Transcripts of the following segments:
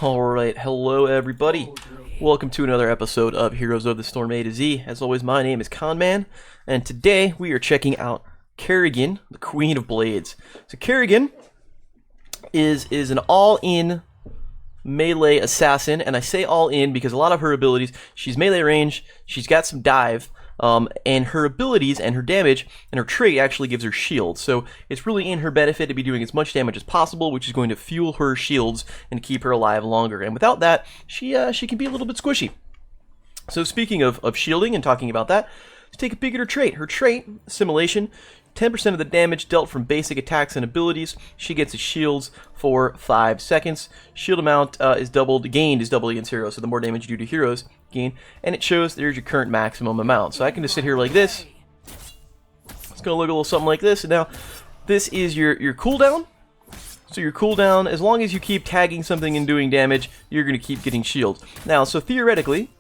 Alright, hello everybody. Welcome to another episode of Heroes of the Storm A to Z. As always, my name is Conman, and today we are checking out Kerrigan, the Queen of Blades. So Kerrigan is an all-in melee assassin, and I say all-in because a lot of her abilities, she's melee range, she's got some dive, and her abilities and her damage and her trait actually gives her shield. So it's really in her benefit to be doing as much damage as possible, which is going to fuel her shields and keep her alive longer. And without that, she can be a little bit squishy. So speaking of shielding and talking about that, let's take a peek at her trait. Her trait, Assimilation, 10% of the damage dealt from basic attacks and abilities. She gets a shields for 5 seconds. Shield amount is doubled, gained is doubled against heroes, so the more damage you do to heroes, gain. And it shows there's your current maximum amount. So I can just sit here like this. It's going to look a little something like this. And now, this is your cooldown. So your cooldown, as long as you keep tagging something and doing damage, you're going to keep getting shields. Now, so theoretically,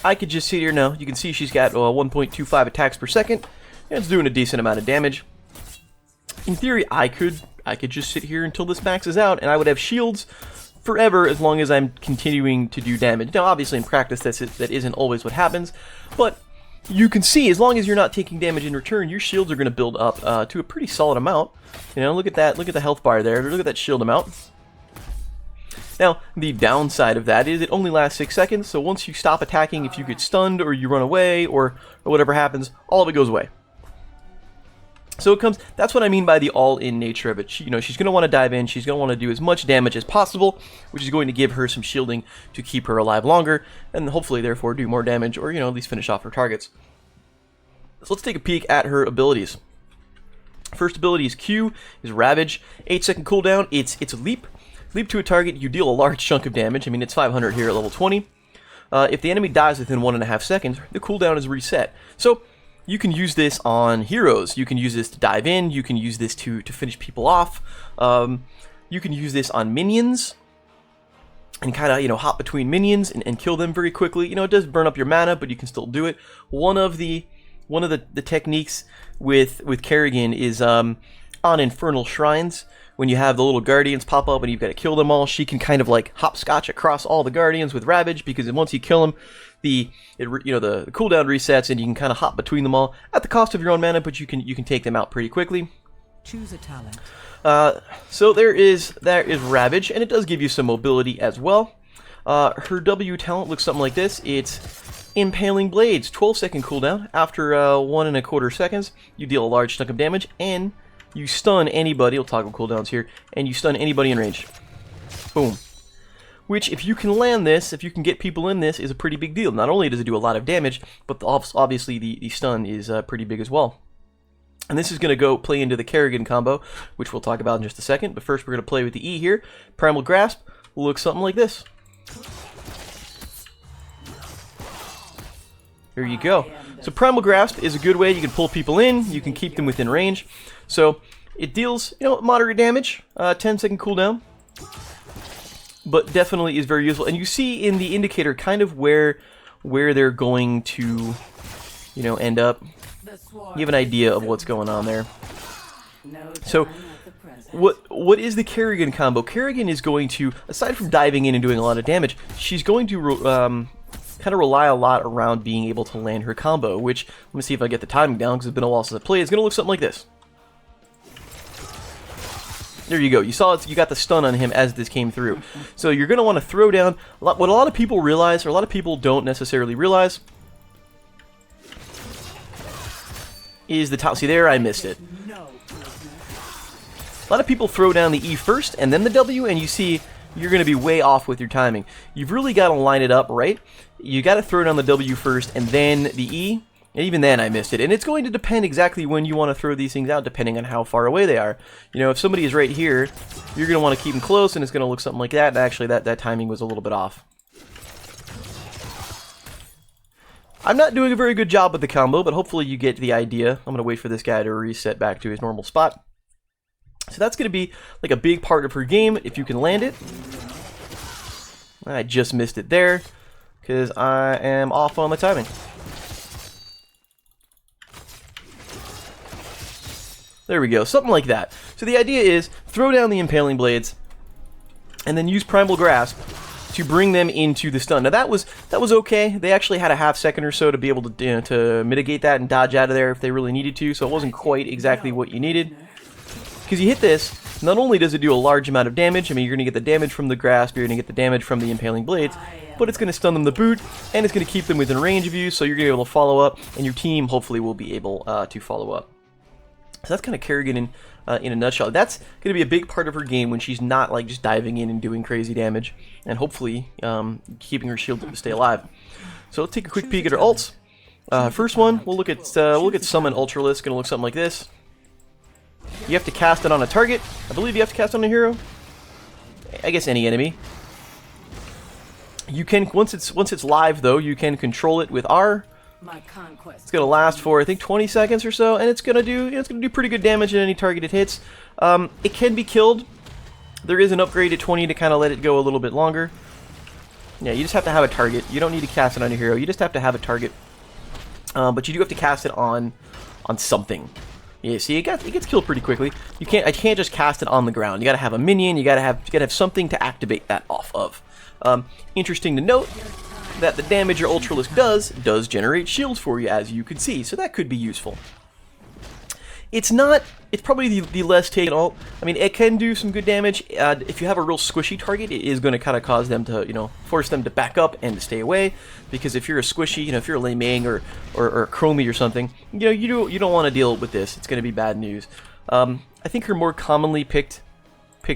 I could just sit here now. You can see she's got 1.25 attacks per second. And it's doing a decent amount of damage. In theory, I could just sit here until this maxes out, and I would have shields forever as long as I'm continuing to do damage. Now, obviously, in practice, that isn't always what happens, but you can see, as long as you're not taking damage in return, your shields are going to build up to a pretty solid amount. You know, look at that. Look at the health bar there. Look at that shield amount. Now, the downside of that is it only lasts 6 seconds, so once you stop attacking, if you get stunned or you run away or whatever happens, all of it goes away. So it comes, that's what I mean by the all-in nature of it. She's going to want to dive in, she's going to want to do as much damage as possible, which is going to give her some shielding to keep her alive longer, and hopefully, therefore, do more damage, or, at least finish off her targets. So let's take a peek at her abilities. First ability is Q, is Ravage. 8-second cooldown, it's a leap. Leap to a target, you deal a large chunk of damage. I mean, it's 500 here at level 20. If the enemy dies within 1.5 seconds, the cooldown is reset. So, you can use this on heroes, you can use this to dive in, you can use this to finish people off, you can use this on minions, and kind of, hop between minions and kill them very quickly. It does burn up your mana, but you can still do it. One of the techniques with Kerrigan is on Infernal Shrines. When you have the little guardians pop up and you've got to kill them all, she can kind of like hopscotch across all the guardians with Ravage, because once you kill them, the cooldown resets and you can kind of hop between them all at the cost of your own mana, but you can take them out pretty quickly. Choose a talent. So there is Ravage, and it does give you some mobility as well. Her W talent looks something like this. It's Impaling Blades, 12-second cooldown. After 1.25 seconds, you deal a large chunk of damage, and you stun anybody. We'll toggle cooldowns here, and you stun anybody in range. Boom. Which, if you can land this, if you can get people in this, is a pretty big deal. Not only does it do a lot of damage, but obviously the stun is pretty big as well. And this is going to go play into the Kerrigan combo, which we'll talk about in just a second. But first, we're going to play with the E here. Primal Grasp will look something like this. There you go. So Primal Grasp is a good way. You can pull people in. You can keep them within range. So it deals, moderate damage. 10-second cooldown. But definitely is very useful. And you see in the indicator kind of where they're going to, end up. You have an idea of what's going on there. So, what is the Kerrigan combo? Kerrigan is going to, aside from diving in and doing a lot of damage, she's going to kind of rely a lot around being able to land her combo, which, let me see if I get the timing down, because it's been a while since I played. It's going to look something like this. There you go. You saw it. You got the stun on him as this came through. So you're going to want to throw down. What a lot of people realize, or a lot of people don't necessarily realize, is the top. See there, I missed it. A lot of people throw down the E first and then the W, and you see you're going to be way off with your timing. You've really got to line it up right. You got to throw down the W first and then the E. And even then, I missed it. And it's going to depend exactly when you want to throw these things out, depending on how far away they are. If somebody is right here, you're going to want to keep them close, and it's going to look something like that. And actually, that timing was a little bit off. I'm not doing a very good job with the combo, but hopefully you get the idea. I'm going to wait for this guy to reset back to his normal spot. So that's going to be like a big part of her game, if you can land it. I just missed it there, because I am off on the timing. There we go, something like that. So the idea is, throw down the Impaling Blades, and then use Primal Grasp to bring them into the stun. Now that was okay. They actually had a half second or so to be able to, you know, to mitigate that and dodge out of there if they really needed to, so it wasn't quite exactly what you needed. Because you hit this, not only does it do a large amount of damage, I mean, you're going to get the damage from the grasp, you're going to get the damage from the impaling blades, but it's going to stun them the boot, and it's going to keep them within range of you, so you're going to be able to follow up, and your team hopefully will be able to follow up. So that's kind of Kerrigan in a nutshell. That's going to be a big part of her game when she's not like just diving in and doing crazy damage, and hopefully keeping her shield to stay alive. So let's take a quick peek at her ults. First one, we'll look at Summon Ultralisk. Going to look something like this. You have to cast it on a target. I believe you have to cast it on a hero. I guess any enemy. You can once it's live though, you can control it with R. It's gonna last for I think 20 seconds or so, and it's gonna do pretty good damage at any target it hits. It can be killed. There is an upgrade at 20 to kind of let it go a little bit longer. Yeah, you just have to have a target. You don't need to cast it on a hero. You just have to have a target. But you do have to cast it on something. Yeah, see, it gets killed pretty quickly. I can't just cast it on the ground. You gotta have a minion. You gotta have something to activate that off of. Interesting to note that the damage your Ultralisk does generate shields for you, as you can see, so that could be useful. It's probably the less taken ult. I mean, it can do some good damage. If you have a real squishy target, it is going to kind of cause them to, you know, force them to back up and to stay away. Because if you're a squishy, you know, if you're a Lei Ming or a Chromie or something, you know, you don't want to deal with this. It's going to be bad news. I think her more commonly picked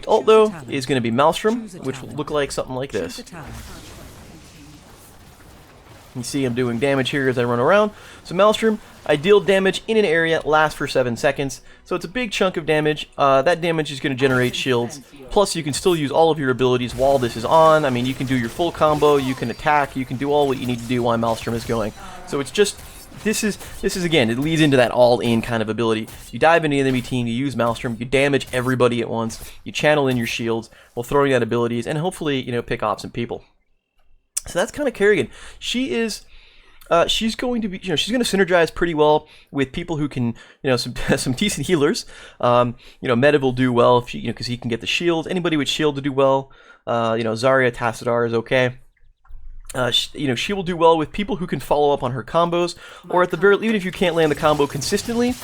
ult though is going to be Maelstrom, which will look like something like this. You see I'm doing damage here as I run around. So Maelstrom, I deal damage in an area, lasts for 7 seconds. So it's a big chunk of damage. That damage is going to generate shields. Plus you can still use all of your abilities while this is on. I mean, you can do your full combo, you can attack, you can do all what you need to do while Maelstrom is going. So it's just, this is again, it leads into that all-in kind of ability. You dive into the enemy team, you use Maelstrom, you damage everybody at once, you channel in your shields while throwing out abilities, and hopefully, you know, pick off some people. So that's kind of Kerrigan. She's going to be, you know, she's going to synergize pretty well with people who can, you know, some decent healers. You know, Medivh will do well if she, you know, because he can get the shield. Anybody with shield to do well. You know, Zarya Tassadar is okay. You know, she will do well with people who can follow up on her combos, or at the very, even if you can't land the combo consistently,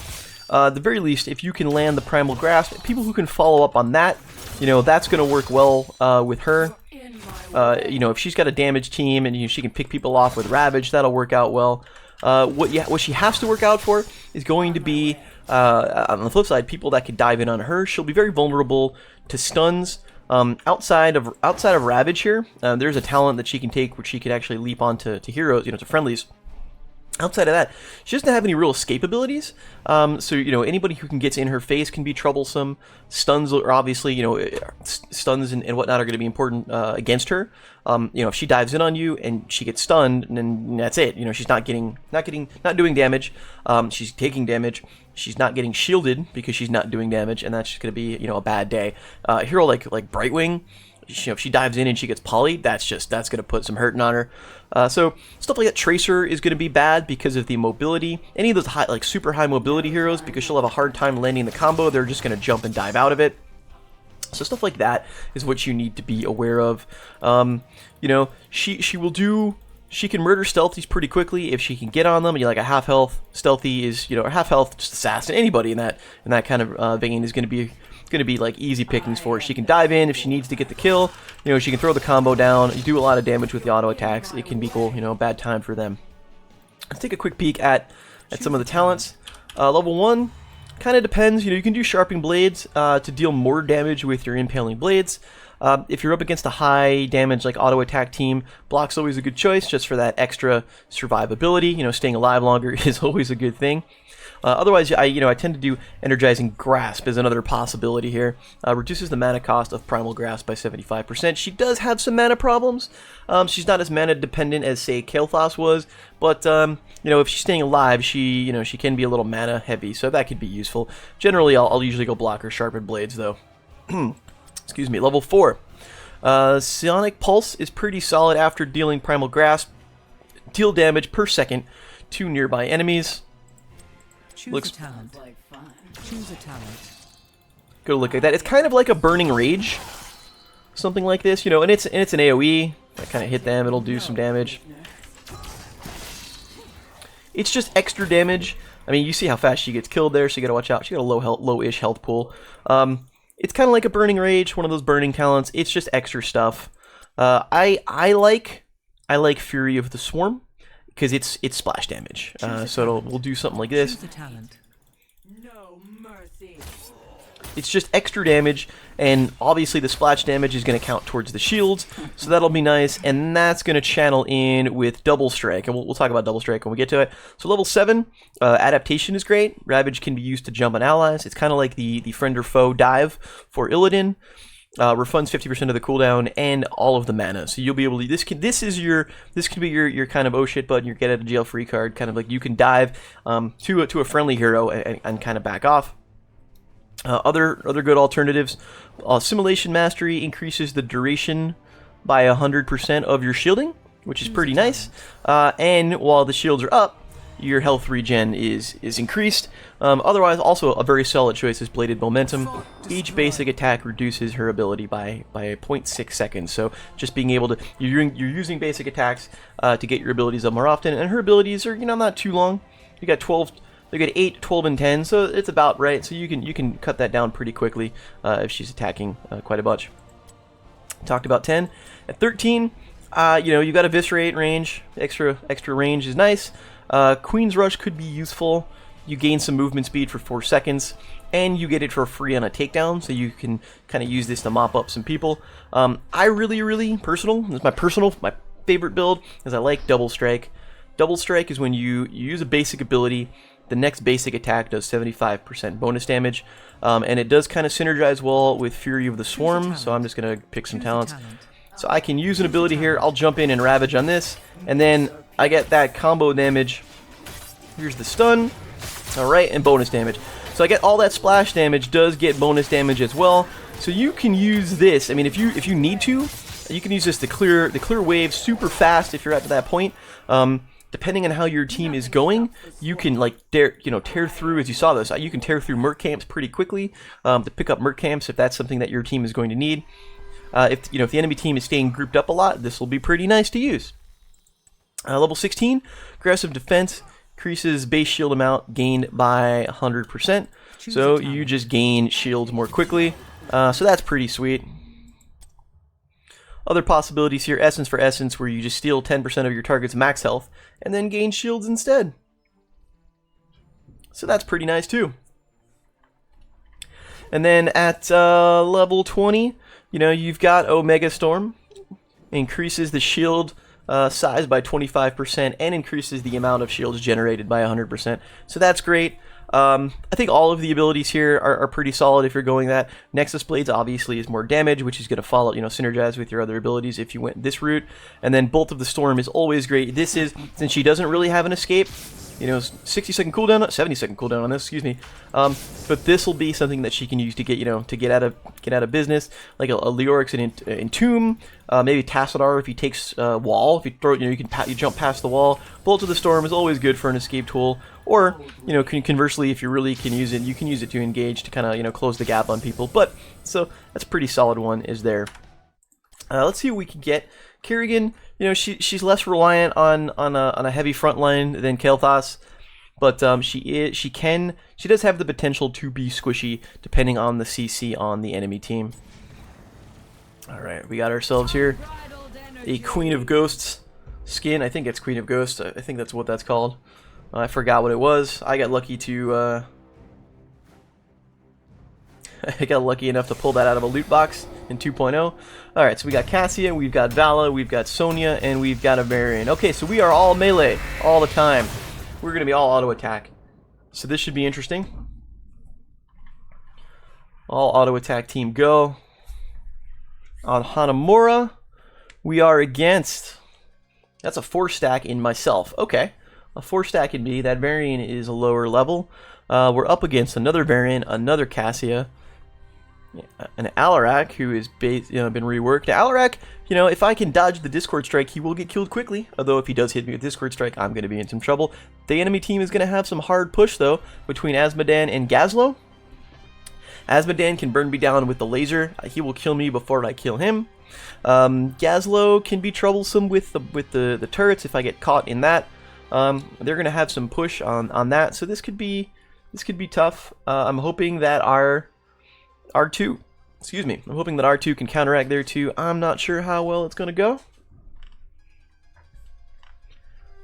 at the very least, if you can land the Primal Grasp, people who can follow up on that, you know, that's going to work well with her. You know, if she's got a damage team and, you know, she can pick people off with Ravage, that'll work out well. What she has to work out for is going to be, on the flip side, people that could dive in on her. She'll be very vulnerable to stuns. Outside of Ravage here, there's a talent that she can take where she could actually leap onto heroes, you know, to friendlies. Outside of that, she doesn't have any real escape abilities, so, you know, anybody who can get in her face can be troublesome. Stuns are obviously, you know, stuns and whatnot are going to be important against her. You know, if she dives in on you and she gets stunned, then that's it. You know, she's not doing damage. She's taking damage. She's not getting shielded because she's not doing damage, and that's just going to be, you know, a bad day. A hero like Brightwing, you know, if she dives in and she gets polyed, that's going to put some hurting on her. So stuff like that. Tracer is going to be bad because of the mobility. Any of those high, like super high mobility heroes, because she'll have a hard time landing the combo, they're just going to jump and dive out of it. So stuff like that is what you need to be aware of. You know, she can murder stealthies pretty quickly if she can get on them. And you're like a half health stealthy is, you know, a half health just assassin. Anybody in that kind of vein is going to be like easy pickings for her. She can dive in if she needs to get the kill. You know, she can throw the combo down. You do a lot of damage with the auto attacks. It can be cool, you know, a bad time for them. Let's take a quick peek at some of the talents. Level 1 kind of depends. You know, you can do Sharpening Blades to deal more damage with your Impaling Blades. If you're up against a high damage like auto attack team, Block's always a good choice just for that extra survivability. You know, staying alive longer is always a good thing. Otherwise, I tend to do Energizing Grasp as another possibility here. Reduces the mana cost of Primal Grasp by 75%. She does have some mana problems. She's not as mana dependent as, say, Kael'thas was, but you know, if she's staying alive, she can be a little mana heavy, so that could be useful. Generally, I'll usually go Block or Sharpened Blades though. Excuse me. Level 4. Psionic Pulse is pretty solid after dealing Primal Grasp. Deal damage per second to nearby enemies. Looks. Choose a talent. Go look at that. It's kind of like a Burning Rage. something like this, you know, and it's an AoE. I kind of hit them, it'll do some damage. It's just extra damage. I mean, you see how fast she gets killed there, so you gotta watch out. She got a low-ish health pool. It's kind of like a Burning Rage, one of those burning talents. It's just extra stuff. I like Fury of the Swarm because it's splash damage. So we'll do something like this. It's just extra damage, and obviously the splash damage is going to count towards the shields, so that'll be nice, and that's going to channel in with Double Strike, and we'll talk about Double Strike when we get to it. So level 7, Adaptation is great. Ravage can be used to jump on allies. It's kind of like the Friend or Foe dive for Illidan. Refunds 50% of the cooldown and all of the mana, so you'll be able to. This can be your kind of oh shit button, your get out of jail free card, kind of like you can dive to a friendly hero and kind of back off. Other good alternatives, Simulation Mastery increases the duration by 100% of your shielding, which is pretty nice. And while the shields are up, your health regen is increased. Otherwise, also a very solid choice is Bladed Momentum. Each basic attack reduces her ability by 0.6 seconds. So just being able to, you're using basic attacks to get your abilities up more often, and her abilities are, you know, not too long. You got 12. They get 8, 12, and 10, so it's about right. So you can cut that down pretty quickly if she's attacking quite a bunch. Talked about 10. At 13, you know, you got Eviscerate range. Extra range is nice. Queen's Rush could be useful. You gain some movement speed for 4 seconds, and you get it for free on a takedown, so you can kind of use this to mop up some people. I really personal. This is my favorite build, is I like Double Strike. Double Strike is when you use a basic ability. The next basic attack does 75% bonus damage, and it does kind of synergize well with Fury of the Swarm, so I'm just going to pick some talents. So I can use an ability here, I'll jump in and Ravage on this, and then I get that combo damage. Here's the stun, alright, and bonus damage. So I get all that splash damage, does get bonus damage as well, so you can use this. I mean, if you need to, you can use this to clear waves super fast if you're at that point. Depending on how your team is going, you can like tear through, as you saw this, you can tear through merc camps pretty quickly to pick up merc camps if that's something that your team is going to need. If the enemy team is staying grouped up a lot, this will be pretty nice to use. Level 16, Aggressive Defense increases base shield amount gained by 100%, so you just gain shields more quickly. So that's pretty sweet. Other possibilities here, Essence for Essence, where you just steal 10% of your target's max health and then gain shields instead. So that's pretty nice too. And then at level 20, you know, you've got Omega Storm. Increases the shield size by 25% and increases the amount of shields generated by 100%. So that's great. I think all of the abilities here are pretty solid if you're going that. Nexus Blades obviously is more damage, which is going to follow, synergize with your other abilities if you went this route. And then Bolt of the Storm is always great. This is, since she doesn't really have an escape, 60-second cooldown, 70-second cooldown on this, excuse me. But this will be something that she can use to get, to get out of business, like a Leorix and Entomb, maybe Tassadar if he takes wall. If you throw, you jump past the wall. Bolt of the Storm is always good for an escape tool. Or, conversely, if you really can use it, you can use it to engage to kind of, close the gap on people. But so that's a pretty solid one is there. Let's see what we can get. Kerrigan, she's less reliant on a heavy front line than Kael'thas, but she does have the potential to be squishy depending on the CC on the enemy team. All right, we got ourselves here a Queen of Ghosts skin. I think it's Queen of Ghosts. I think that's what that's called. I forgot what it was. I got lucky to I got lucky enough to pull that out of a loot box in 2.0. Alright, so we got Cassia, we've got Vala, we've got Sonya, and we've got a Varian. Okay, so we are all melee all the time. We're going to be all auto attack. So this should be interesting. All auto attack team go. On Hanamura, we are against... That's a 4-stack in myself. Okay. A 4-stack in me. That Varian is a lower level. We're up against another Varian, another Cassia, an Alarak who is been reworked. Alarak, if I can dodge the Discord Strike, he will get killed quickly. Although if he does hit me with Discord Strike, I'm going to be in some trouble. The enemy team is going to have some hard push though between Azmodan and Gazlo. Asmodan can burn me down with the laser. He will kill me before I kill him. Gazlo can be troublesome with the turrets if I get caught in that. They're gonna have some push on that, so this could be tough. I'm hoping that our R2, excuse me, I'm hoping that R2 can counteract there too. I'm not sure how well it's gonna go.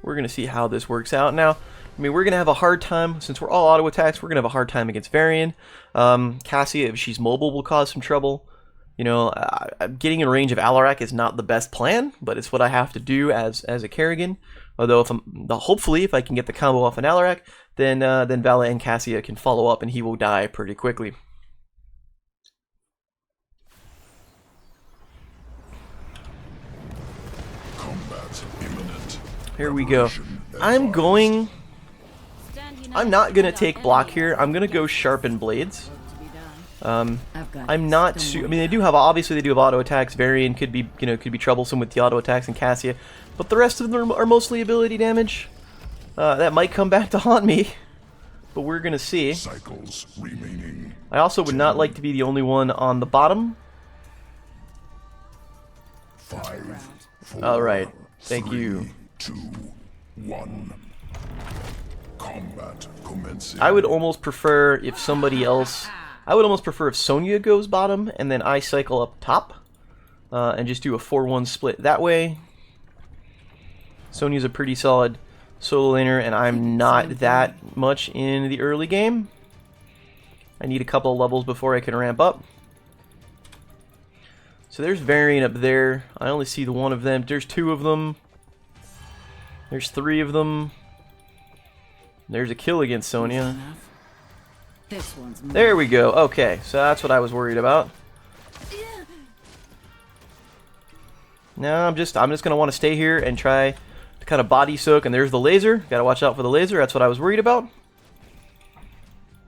We're gonna see how this works out now. I mean, we're going to have a hard time, since we're all auto attacks, we're going to have a hard time against Varian. Cassia, if she's mobile, will cause some trouble. You know, getting in range of Alarak is not the best plan, but it's what I have to do as a Kerrigan. Although, hopefully, if I can get the combo off an Alarak, then Vala and Cassia can follow up and he will die pretty quickly. Combat imminent. Here we go. I'm not going to take block here. I'm going to go sharpen blades. I'm not I mean, they do have, obviously they do have auto attacks. Varian could be, you know, could be troublesome with the auto attacks and Cassia, but the rest of them are mostly ability damage. That might come back to haunt me, but we're going to see. Cycles remaining. I also would not like to be the only one on the bottom. 5, 4, All right. Thank you. 2, 1. Combat commencing. I would almost prefer if somebody else... I would almost prefer if Sonya goes bottom, and then I cycle up top, and just do a 4-1 split that way. Sonya's a pretty solid solo laner, and I'm not that much in the early game. I need a couple of levels before I can ramp up. So there's Varian up there. I only see the one of them. There's 2 of them. There's 3 of them. There's a kill against Sonya. There we go. Okay, so that's what I was worried about. Now I'm just gonna want to stay here and try to kind of body soak. And there's the laser. Gotta watch out for the laser. That's what I was worried about.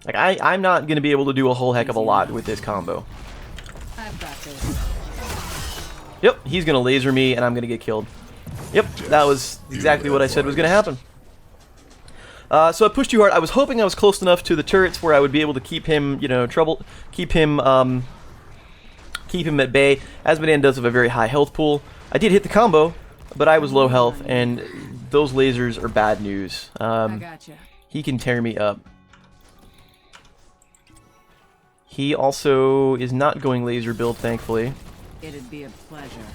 Like I'm not gonna be able to do a whole heck of a lot with this combo. Yep, he's gonna laser me and I'm gonna get killed. Yep, that was exactly what I said was gonna happen. So I pushed too hard. I was hoping I was close enough to the turrets where I would be able to keep him, you know, keep him at bay. Asmodan does have a very high health pool. I did hit the combo, but I was low health, and those lasers are bad news. He can tear me up. He also is not going laser build, thankfully. It'd be a pleasure.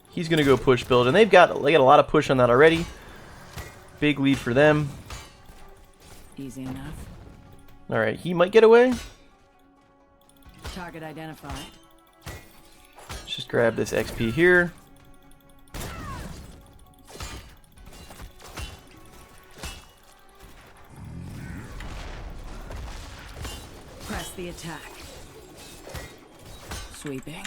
He's gonna go push build, and they got a lot of push on that already. Big lead for them. Easy enough. All right, he might get away. Target identified. Let's just grab this XP here. Press the attack. Sweeping.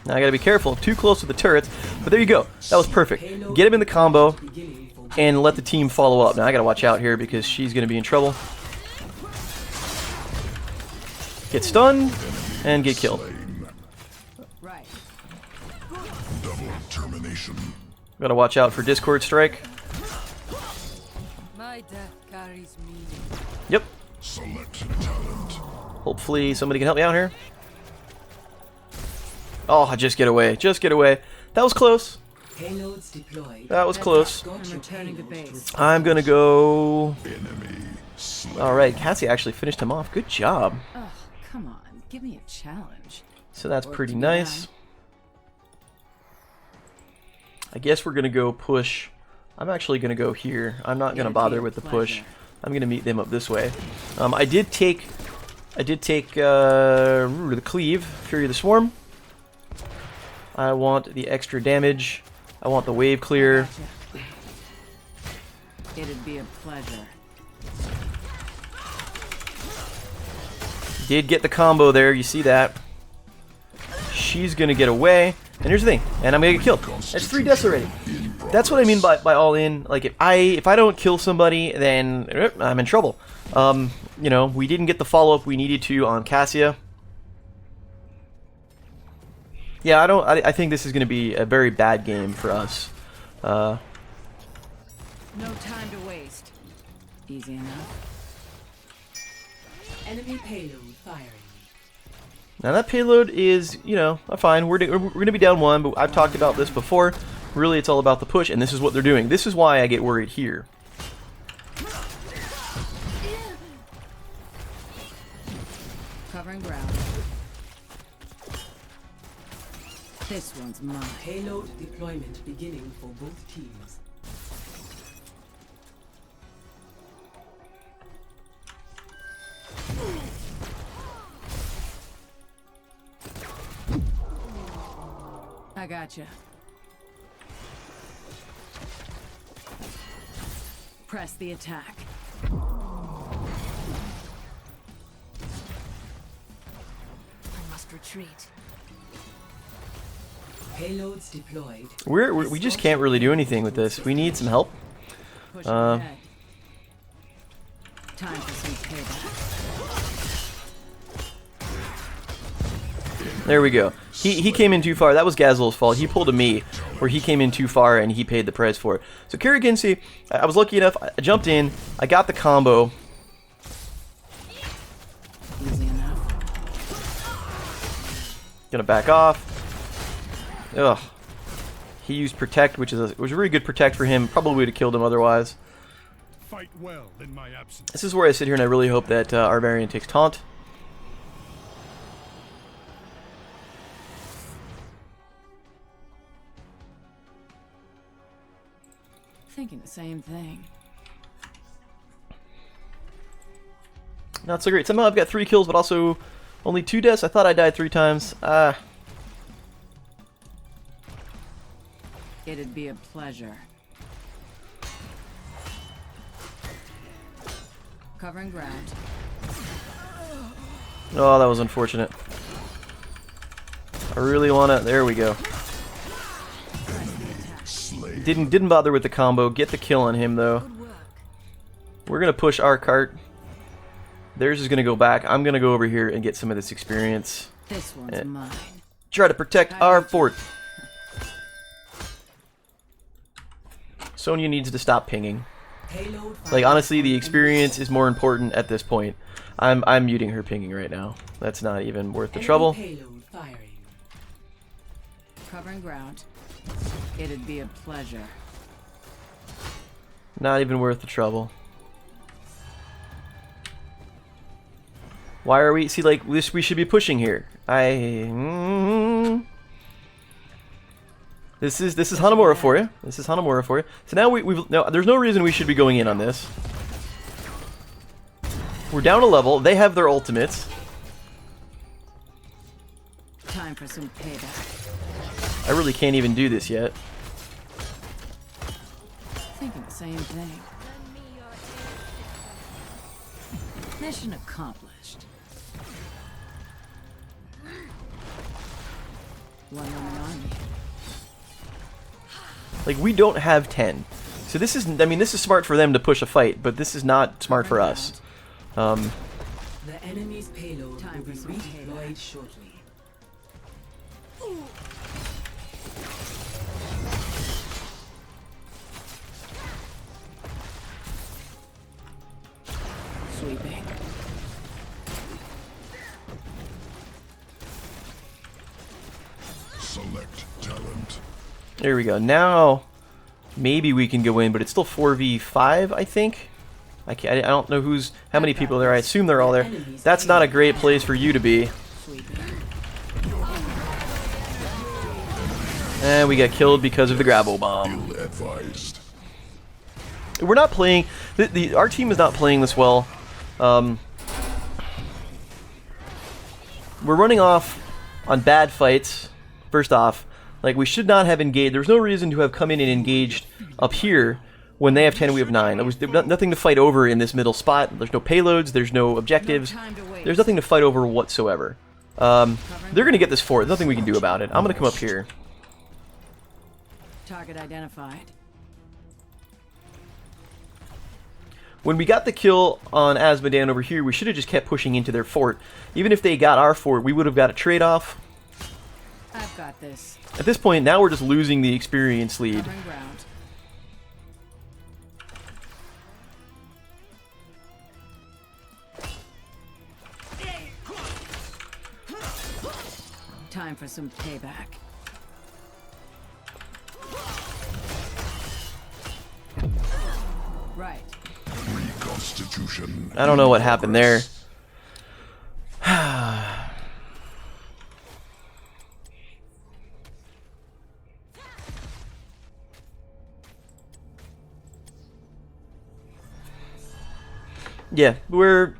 Now I gotta be careful, too close to the turrets, but there you go. That was perfect. Get him in the combo and let the team follow up. Now I gotta watch out here because she's gonna be in trouble. Get stunned and get killed. Right. Double termination. Gotta watch out for Discord Strike. My death carries meaning. Yep. Select talent. Hopefully somebody can help me out here. Oh, just get away. Just get away. That was close. That was close. I'm returning to base. I'm gonna go... Enemy slain. Alright, Cassie actually finished him off. Good job. Oh, come on. Give me a challenge. So that's pretty nice. I guess we're gonna go push. I'm actually gonna go here. I'm not gonna bother with the push. I'm gonna meet them up this way. I did take the cleave, Fury of the Swarm. I want the extra damage. I want the wave clear. It'd be a pleasure. Did get the combo there, you see that. She's gonna get away. And here's the thing, and I'm gonna get killed. That's 3 deaths already. That's what I mean by all in. Like if I don't kill somebody, then I'm in trouble. You know, we didn't get the follow-up we needed to on Cassia. Yeah, I think this is gonna be a very bad game for us. No time to waste. Easy enough. Enemy payload firing. Now that payload is, you know, fine. We're going to be down 1, but I've talked about this before. Really, it's all about the push, and this is what they're doing. This is why I get worried here. Covering ground. This one's mine. Payload deployment beginning for both teams. I gotcha. Press the attack. I must retreat. Payloads deployed. We just can't really do anything with this. We need some help. Push ahead. Time for some payback. There we go. He came in too far. That was Gazlo's fault. He pulled a me where he came in too far and he paid the price for it. So Kerrigan, see, I was lucky enough. I jumped in. I got the combo. Easy enough. Gonna back off. Ugh. He used protect, which was a really good protect for him. Probably would have killed him otherwise. Fight well in my absence. This is where I sit here and I really hope that our variant takes taunt. Thinking the same thing. Not so great. Somehow I've got 3 kills, but also only 2 deaths. I thought I died 3 times. It'd be a pleasure. Covering ground. Oh, that was unfortunate. I really wanna. There we go. Didn't bother with the combo. Get the kill on him though. We're gonna push our cart. Theirs is gonna go back. I'm gonna go over here and get some of this experience. This one's mine. Try to protect our fort. Sonya needs to stop pinging. Like honestly, the experience is more important at this point. I'm muting her pinging right now. That's not even worth the trouble. Payload firing. Covering ground. It'd be a pleasure. Not even worth the trouble. Why are we? See, like this, we should be pushing here. This is Hanamura for you. This is Hanamura for you. So now there's no reason we should be going in on this. We're down a level. They have their ultimates. Time for some payback. I really can't even do this yet. Thinking the same thing. Mission accomplished. One-woman army. Like we don't have 10. So this is, I mean, this is smart for them to push a fight, but this is not smart for us. The enemy's payload Time will be for some redeployed shortly. Sweeping. Select talent. There we go. Now, maybe we can go in, but it's still 4v5, I think. I don't know how many people there. I assume they're all there. That's not a great place for you to be. Sweeping. And we got killed because of the gravel bomb. Ill-advised. We're not playing. Our team is not playing this well. We're running off on bad fights. First off, like we should not have engaged. There's no reason to have come in and engaged up here when they have 10 and we have 9. There was nothing to fight over in this middle spot. There's no payloads. There's no objectives. There's nothing to fight over whatsoever. They're gonna get this fort. There's nothing we can do about it. I'm gonna come up here. Target identified. When we got the kill on Azmodan over here, we should have just kept pushing into their fort. Even if they got our fort, we would have got a trade-off. I've got this. At this point, now we're just losing the experience lead. Covering ground. for some payback. Right. Reconstitution. I don't know what happened there. Yeah, we're...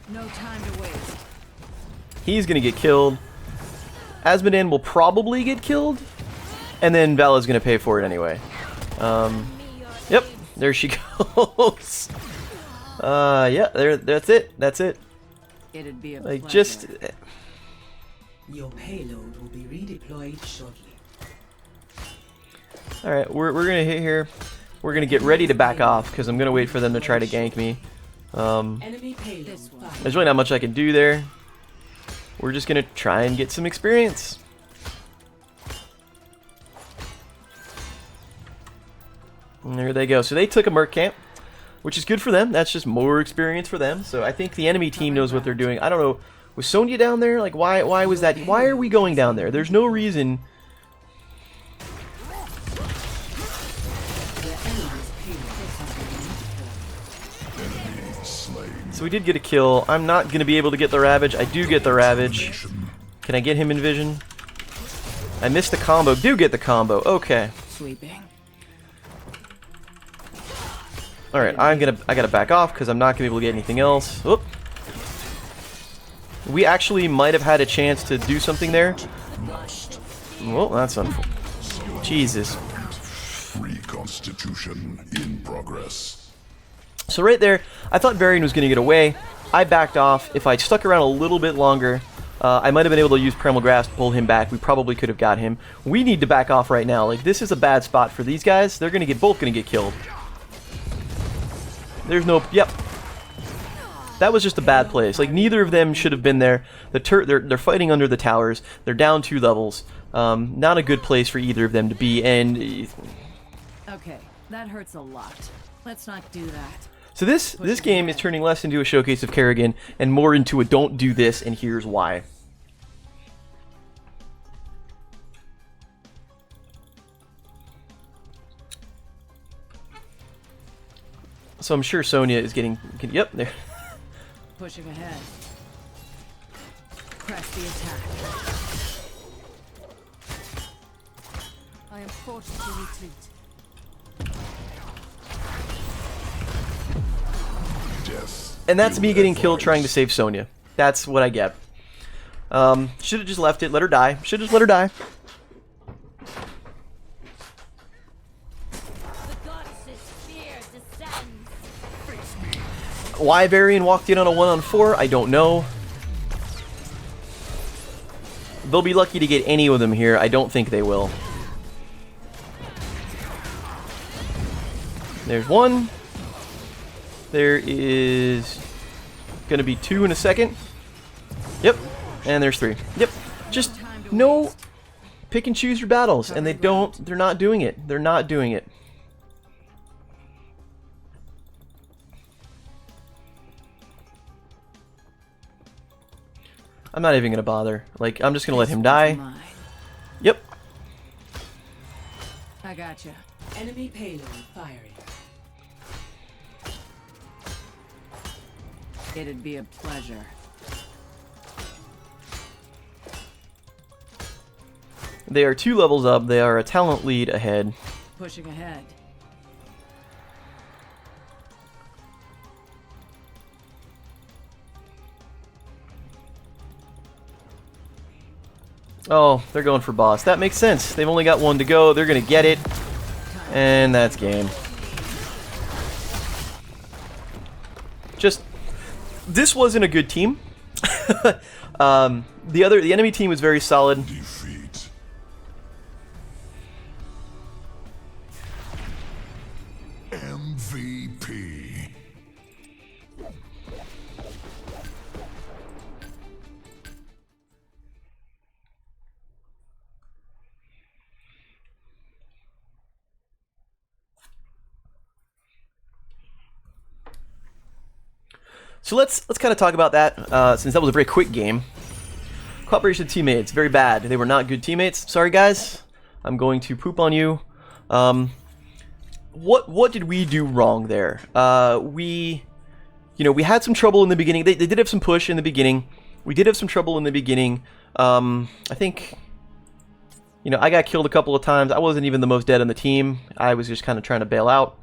No time to waste. He's gonna get killed. Asmodan will probably get killed. And then Vala's gonna pay for it anyway. Yep, there she goes. Yeah, that's it. That's it. It'd be a Like, pleasure. just... Your payload will be redeployed shortly. Alright, we're gonna hit here. We're gonna get ready to back off, because I'm gonna wait for them to try to gank me. Enemy payload This one. fired. There's really not much I can do there. We're just gonna try and get some experience. And there they go. So they took a merc camp, which is good for them. That's just more experience for them. So I think the enemy team knows what they're doing. I don't know. Was Sonya down there? Like, why was that? Why are we going down there? There's no reason. The enemy's payload. Enemy slain. So we did get a kill. I'm not going to be able to get the Ravage. I do get the Ravage. Can I get him in vision? I missed the combo. Do get the combo. Okay. Sweeping. All right. I gotta back off because I'm not gonna be able to get anything else. Whoop. We actually might have had a chance to do something there. Well, that's unfortunate. Jesus. Reconstitution in progress. So right there, I thought Varian was gonna get away. I backed off. If I'd stuck around a little bit longer, I might have been able to use Primal Grasp to pull him back. We probably could have got him. We need to back off right now. Like, this is a bad spot for these guys. They're both gonna get killed. There's no... Yep. That was just a bad place. Like, neither of them should have been there. They're fighting under the towers. They're down 2 levels. Not a good place for either of them to be. And Okay, that hurts a lot. Let's not do that. so this game is turning less into a showcase of Kerrigan and more into a don't do this, and here's why. So I'm sure Sonya is getting... Yep, there. Pushing ahead. Press the attack. I am forced to retreat. Death. And that's me will getting killed advise. trying to save Sonya. That's what I get. Should have just left it, let her die. Should have just let her die. The goddess's spear descends. Why Varian walked in on a 1-on-4, I don't know. They'll be lucky to get any of them here. I don't think they will. There's one. There is going to be 2 in a second. Yep. And there's 3. Yep. Just no pick and choose your battles. And they're not doing it. They're not doing it. I'm not even going to bother. Like, I'm just going to let him die. Mine. Yep. I gotcha. Enemy payload firing. It'd be a pleasure. They are 2 levels up. They are a talent lead ahead. Pushing ahead. Oh, they're going for boss. That makes sense. They've only got 1 to go. They're going to get it. And that's game. Just, this wasn't a good team. The enemy team was very solid. Defeat. MVP. So let's kind of talk about that, since that was a very quick game. Cooperation of teammates, very bad. They were not good teammates. Sorry, guys. I'm going to poop on you. What did we do wrong there? We had some trouble in the beginning. They did have some push in the beginning. We did have some trouble in the beginning. I think, I got killed a couple of times. I wasn't even the most dead on the team. I was just kind of trying to bail out.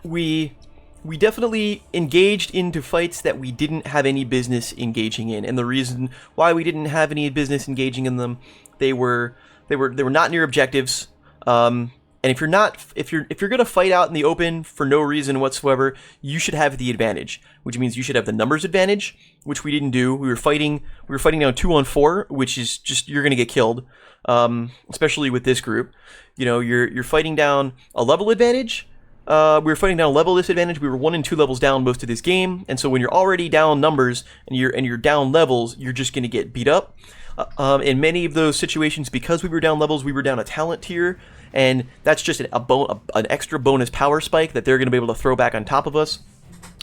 We definitely engaged into fights that we didn't have any business engaging in, and the reason why we didn't have any business engaging in them, they were not near objectives. And if you're gonna fight out in the open for no reason whatsoever, you should have the advantage, which means you should have the numbers advantage, which we didn't do. We were fighting down 2-on-4, which is just, you're gonna get killed, especially with this group. You're fighting down a level advantage. We were fighting down a level disadvantage. We were 1 and 2 levels down most of this game, and so when you're already down numbers and you're down levels, you're just gonna get beat up. In many of those situations, because we were down levels, we were down a talent tier, and that's just an extra bonus power spike that they're gonna be able to throw back on top of us.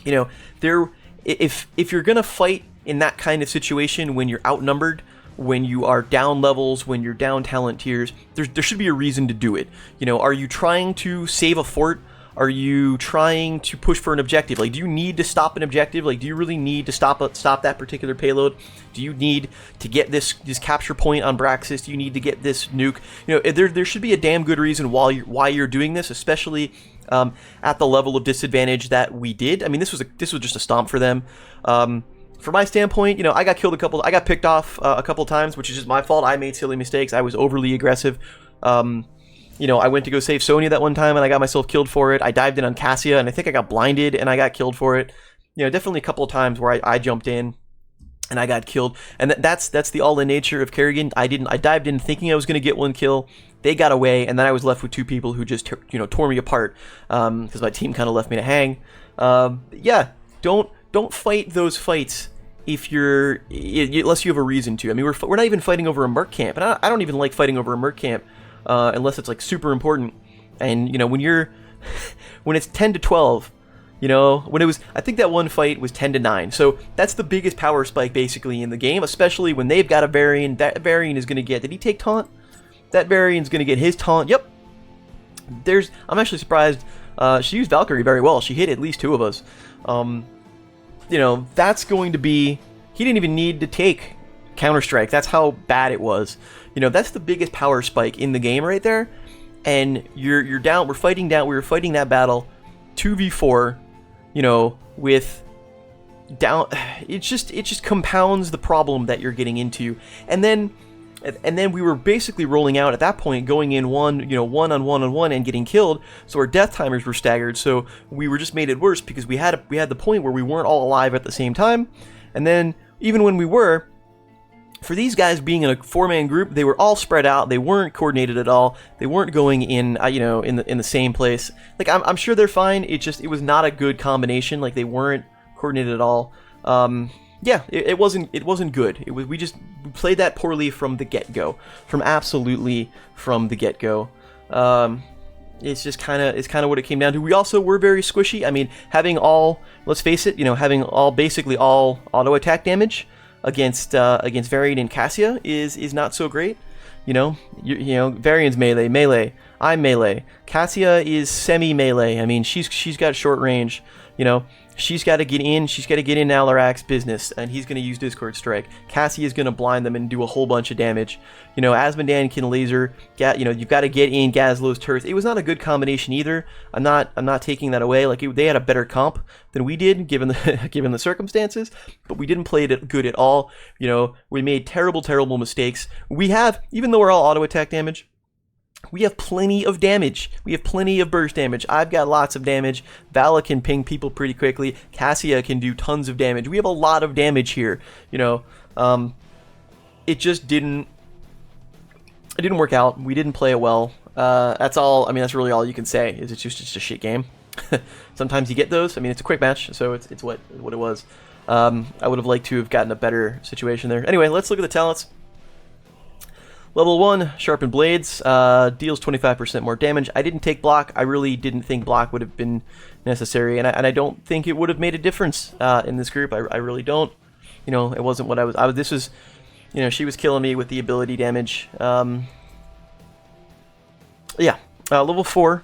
If you're gonna fight in that kind of situation when you're outnumbered, when you are down levels, when you're down talent tiers, there should be a reason to do it. Are you trying to save a fort? Are you trying to push for an objective? Like, do you need to stop an objective? Like, do you really need to stop that particular payload? Do you need to get this capture point on Braxis? Do you need to get this nuke? There should be a damn good reason why you're doing this, especially at the level of disadvantage that we did. I mean, this was just a stomp for them. From my standpoint, I got killed I got picked off a couple times, which is just my fault. I made silly mistakes. I was overly aggressive. I went to go save Sonya that one time and I got myself killed for it. I dived in on Cassia and I think I got blinded and I got killed for it. Definitely a couple of times where I jumped in and I got killed. And that's the all-in nature of Kerrigan. I dived in thinking I was going to get one kill. They got away, and then I was left with 2 people who just tore me apart because my team kind of left me to hang. Don't fight those fights unless you have a reason to. I mean, we're not even fighting over a merc camp, and I don't even like fighting over a merc camp. Unless it's like super important, and when it's 10-12, I think that one fight was 10-9, so that's the biggest power spike basically in the game, especially when they've got a Varian. That Varian is going to get, did he take taunt? That Varian's going to get his taunt. Yep. I'm actually surprised. She used Valkyrie very well. She hit at least 2 of us. That's going to be, he didn't even need to take Counter-Strike. That's how bad it was. That's the biggest power spike in the game right there. And you're down. We were fighting that battle 2v4. With down. It just compounds the problem that you're getting into. And then we were basically rolling out at that point, going in one on one and getting killed. So our death timers were staggered. So we were just made it worse because we had the point where we weren't all alive at the same time. And then even when we were, for these guys being in a 4-man group, they were all spread out. They weren't coordinated at all. They weren't going in, in the same place. Like, I'm sure they're fine. It was not a good combination. Like, they weren't coordinated at all. It wasn't good. We played that poorly from the get-go, absolutely from the get-go. It's kind of what it came down to. We also were very squishy. I mean, let's face it, having basically all auto attack damage against Varian and Cassia is not so great. Varian's melee. I'm melee. Cassia is semi-melee. I mean, she's got short range. She's got to get in. She's got to get in Alarak's business, and he's going to use Discord Strike. Cassie is going to blind them and do a whole bunch of damage. Asmondan can laser. You've got to get in Gazlo's turrets. It was not a good combination either. I'm not taking that away. They had a better comp than we did, given the circumstances, but we didn't play it good at all. We made terrible mistakes. Even though we're all auto attack damage, we have plenty of damage. We have plenty of burst damage. I've got lots of damage. Vala can ping people pretty quickly. Cassia can do tons of damage. We have a lot of damage here. It just didn't work out. We didn't play it well. That's all. I mean, that's really all you can say. It's just a shit game. Sometimes you get those. I mean, it's a quick match, so it's what it was. I would have liked to have gotten a better situation there. Anyway, let's look at the talents. Level 1, Sharpened Blades, deals 25% more damage. I didn't take block. I really didn't think block would have been necessary, and I don't think it would have made a difference in this group. I really don't. You know, it wasn't what I was. This was, you know, she was killing me with the ability damage. Yeah, level 4,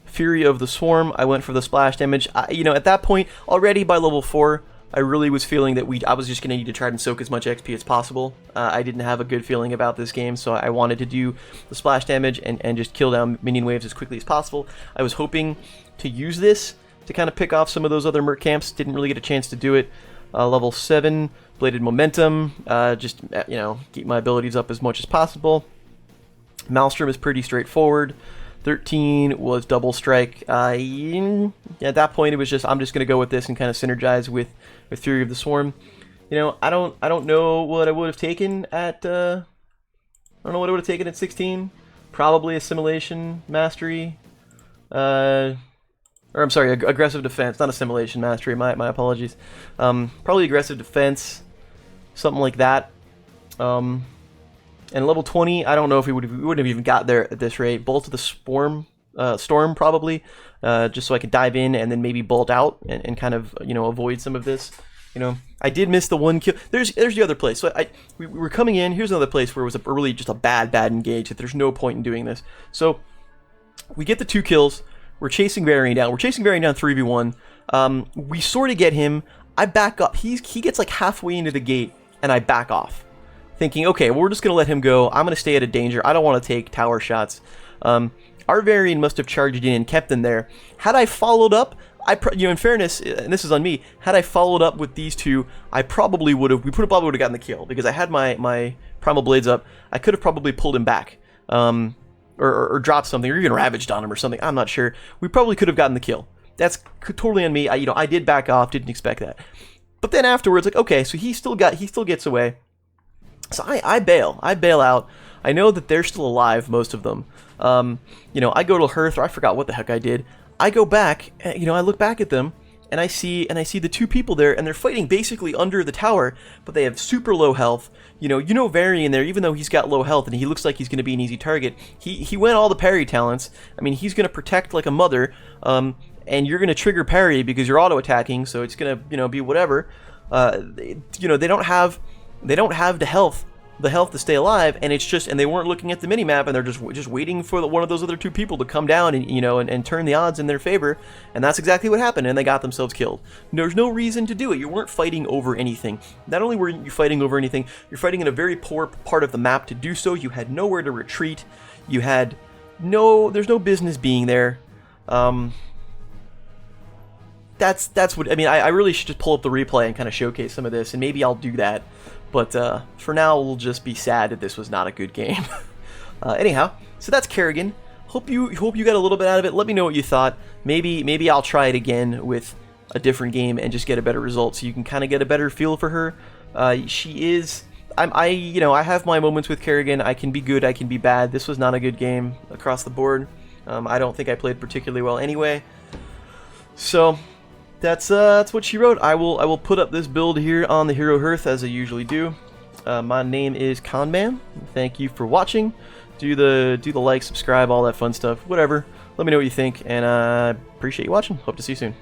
Fury of the Swarm. I went for the splash damage. You know, at that point, already by level 4, I really was feeling that I was just going to need to try and soak as much XP as possible. I didn't have a good feeling about this game, so I wanted to do the splash damage and just kill down minion waves as quickly as possible. I was hoping to use this to kind of pick off some of those other merc camps. Didn't really get a chance to do it. Level 7, Bladed Momentum. Just, you know, keep my abilities up as much as possible. Maelstrom is pretty straightforward. 13 was Double Strike. At that point, it was just, I'm just going to go with this and kind of synergize with Fury of the Swarm. You know, I don't know what I would have taken at, I don't know what I would have taken at 16. Probably Assimilation Mastery. Or I'm sorry, Aggressive Defense, not Assimilation Mastery, my apologies. Probably Aggressive Defense, something like that. And level 20, I don't know if we wouldn't have even got there at this rate. Bolt of the Storm probably, just so I could dive in and then maybe bolt out and kind of, you know, avoid some of this. You know, I did miss the one kill. There's the other place. So we were coming in. Here's another place where it was really just a bad engage. That there's no point in doing this. So we get the 2 kills. We're chasing Varian down. We're chasing Varian down 3v1. We sort of get him. I back up. He gets like halfway into the gate, and I back off, thinking, okay, well, we're just going to let him go. I'm going to stay out of danger. I don't want to take tower shots. Our Varian must have charged in and kept them there. Had I followed up, you know, in fairness, and this is on me, had I followed up with these 2, I probably would have, probably would have gotten the kill, because I had my Primal Blades up. I could have probably pulled him back, or dropped something, or even ravaged on him or something. I'm not sure. We probably could have gotten the kill. That's totally on me. You know, I did back off, didn't expect that. But then afterwards, like, okay, so he still gets away. So I bail out. I know that they're still alive, most of them. You know, I go to Hearth, or I forgot what the heck I did. I go back, you know, I look back at them, and I see the 2 people there, and they're fighting basically under the tower, but they have super low health. You know Varian there, even though he's got low health and he looks like he's going to be an easy target, he went all the parry talents. I mean, he's going to protect like a mother, and you're going to trigger parry because you're auto attacking, so it's going to, you know, be whatever. You know, they don't have the health to stay alive, and it's just, and they weren't looking at the mini map, and they're just waiting for one of those other 2 people to come down and, you know, and turn the odds in their favor, and that's exactly what happened, and they got themselves killed. There's no reason to do it. You weren't fighting over anything. Not only were you fighting over anything, you're fighting in a very poor part of the map to do so. You had nowhere to retreat. You had there's no business being there. That's what I mean. I really should just pull up the replay and kind of showcase some of this, and maybe I'll do that. But for now, we'll just be sad that this was not a good game. Anyhow, so that's Kerrigan. Hope you got a little bit out of it. Let me know what you thought. Maybe I'll try it again with a different game and just get a better result, so you can kind of get a better feel for her. She is. You know, I have my moments with Kerrigan. I can be good. I can be bad. This was not a good game across the board. I don't think I played particularly well anyway. So that's what she wrote. I will put up this build here on the Hero Hearth as I usually do. My name is Conman. Thank you for watching. Do the like, subscribe, all that fun stuff. Whatever. Let me know what you think, and I appreciate you watching. Hope to see you soon.